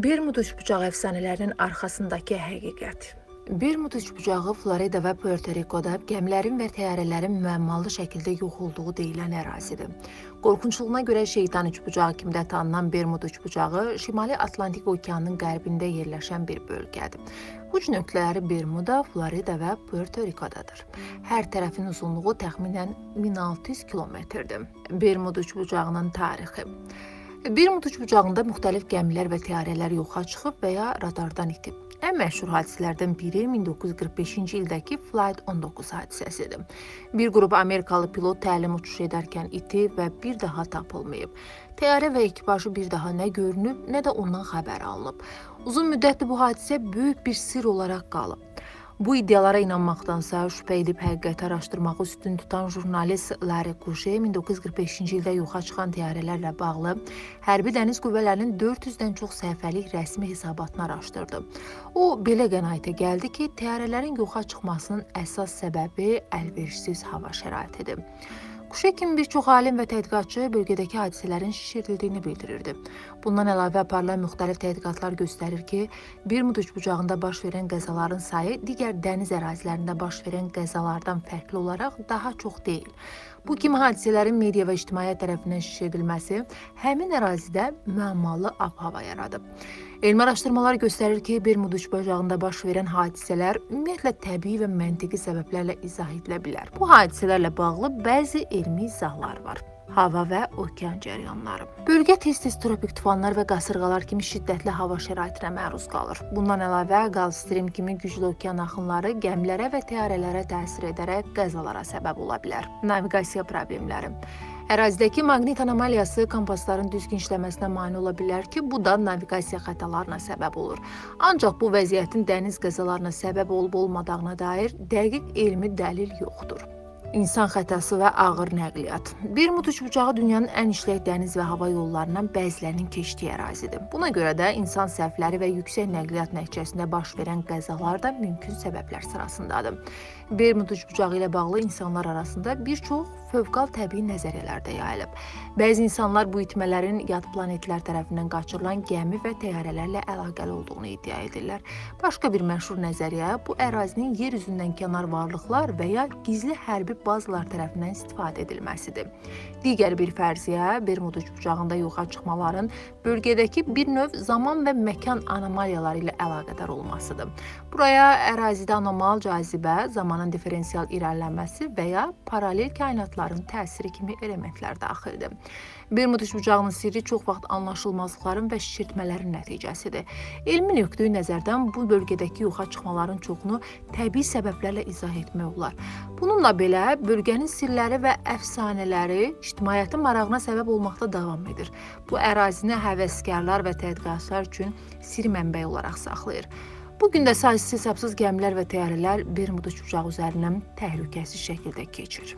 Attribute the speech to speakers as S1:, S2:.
S1: Bermud üçbucağı əfsanələrinin arxasındakı həqiqət. Bermud üçbucağı Florida və Puerto Rico'da gəmilərin və təyyarələrin müəmmalı şəkildə yox olduğu deyilən ərazidir. Qorxunçluğuna görə şeytan üçbucağı kimi də tanınan Bermud üçbucağı Şimali Atlantik okeanının qərbində yerləşən bir bölgədir. Uc nöqtələri Bermuda, Florida və Puerto Rico'dadır. Hər tərəfin uzunluğu təxminən 1600 kilometrdir. Bermud üçbucağının tarixi. Bermud üçbucağında müxtəlif gəmilər və təyyarələr yoxa çıxıb və ya radardan itib. Ən məşhur hadisələrdən biri 1945-ci ildəki Flight 19 hadisəsidir. Bir qrup Amerikalı pilot təlim uçuş edərkən itib və bir daha tapılmayıb. Təyyarə və ekipajı bir daha nə görünüb, nə də ondan xəbər alınıb. Uzun müddətli bu hadisə böyük bir sirr olaraq qalıb. Bu iddialara inanmaqdansa şübhə edib həqiqəti araşdırmağı üstün tutan jurnalist Larry Kuşe 1945-ci ildə yoxa çıxan təyyarələrlə bağlı Hərbi Dəniz Qüvvələrinin 400-dən çox səhifəlik rəsmi hesabatını araşdırdı. O, belə qənaətə gəldi ki, təyyarələrin yoxa çıxmasının əsas səbəbi əlverişsiz hava şəraitidir. Kuşe kimi bir çox alim və tədqiqatçı bölgədəki hadisələrin şişirdildiyini bildirirdi. Bundan əlavə aparılan müxtəlif tədqiqatlar göstərir ki, Bermud üçbucağında baş verən qəzaların sayı digər dəniz ərazilərində baş verən qəzalardan fərqli olaraq daha çox deyil. Bu kimi hadisələrin media və ictimaiyyət tərəfindən şişirdilməsi həmin ərazidə müəmmalı ab-hava yaradıb. Elmi araşdırmalar göstərir ki, Bermud üçbucağında baş verən hadisələr ümumiyyətlə təbii və məntiqi səbəblərlə izah edilə bilər. Bu hadisələrlə bağlı bəzi elmi izahlar var. Hava və okean cəryanları. Bölgə tez-tez tropik tufanlar və qasırğalar kimi şiddətli hava şəraitinə məruz qalır. Bundan əlavə Gulf Stream kimi güclü okean axınları gəmilərə və təyyarələrə təsir edərək qəzalara səbəb ola bilər. Naviqasiya problemləri. Ərazidəki maqnit anomaliyası kompasların düzgün işləməsinə mane ola bilər ki, bu da naviqasiya xətalarına səbəb olur. Ancaq bu vəziyyətin dəniz qəzalarına səbəb olub-olmadığına dair dəqiq elmi dəlil yoxdur. İnsan xətası və ağır nəqliyyat. Bermud üçbucağı dünyanın ən işlək dəniz və hava yollarından bəzilərinin keçdiyi ərazidir. Buna görə də insan səhvləri və yüksək nəqliyyat nəticəsində baş verən qəzalar da mümkün səbəblər sırasındadır. Bermud üçbucağı ilə bağlı insanlar arasında bir çox fövqəladə təbii nəzəriyyələr də yayılıb. Bəzi insanlar bu itmələrin yad planetlər tərəfindən qaçırılan gəmi və təyyarələrlə əlaqəli olduğunu iddia edirlər. Başqa bir məşhur nəzəriyyə bu ərazinin yer üzündən kənar varlıqlar və ya gizli hərbi bazalar tərəfindən istifadə edilməsidir. Digər bir fərziyyə Bermud üçbucağında yoxa çıxmaların bölgədəki bir növ zaman və məkan anomaliyaları ilə əlaqədar olmasıdır. Buraya ərazidə anormal cazibə, zamanın diferensial irəlilənməsi və ya paralel kainatların təsiri kimi elementlər daxildir. Bermud üçbucağının sirri çox vaxt anlaşılmazlıqların və şişirtmələrin nəticəsidir. Elmi nöqteyi nəzərdən bu bölgədəki yoxa çıxmaların çoxunu təbii səbəblərlə izah etmək olar. Bununla belə, bölgənin sirləri və əfsanələri ictimaiyyətin marağına səbəb olmaqda davam edir. Bu ərazini həvəskarlar və tədqiqatçılar üçün sir mənbəyi olaraq saxlayır. Bugün də saysız-hesabsız gəmilər və təyyarələr Bermud üçbucağı üzərindən təhlükəsiz şəkildə keçir.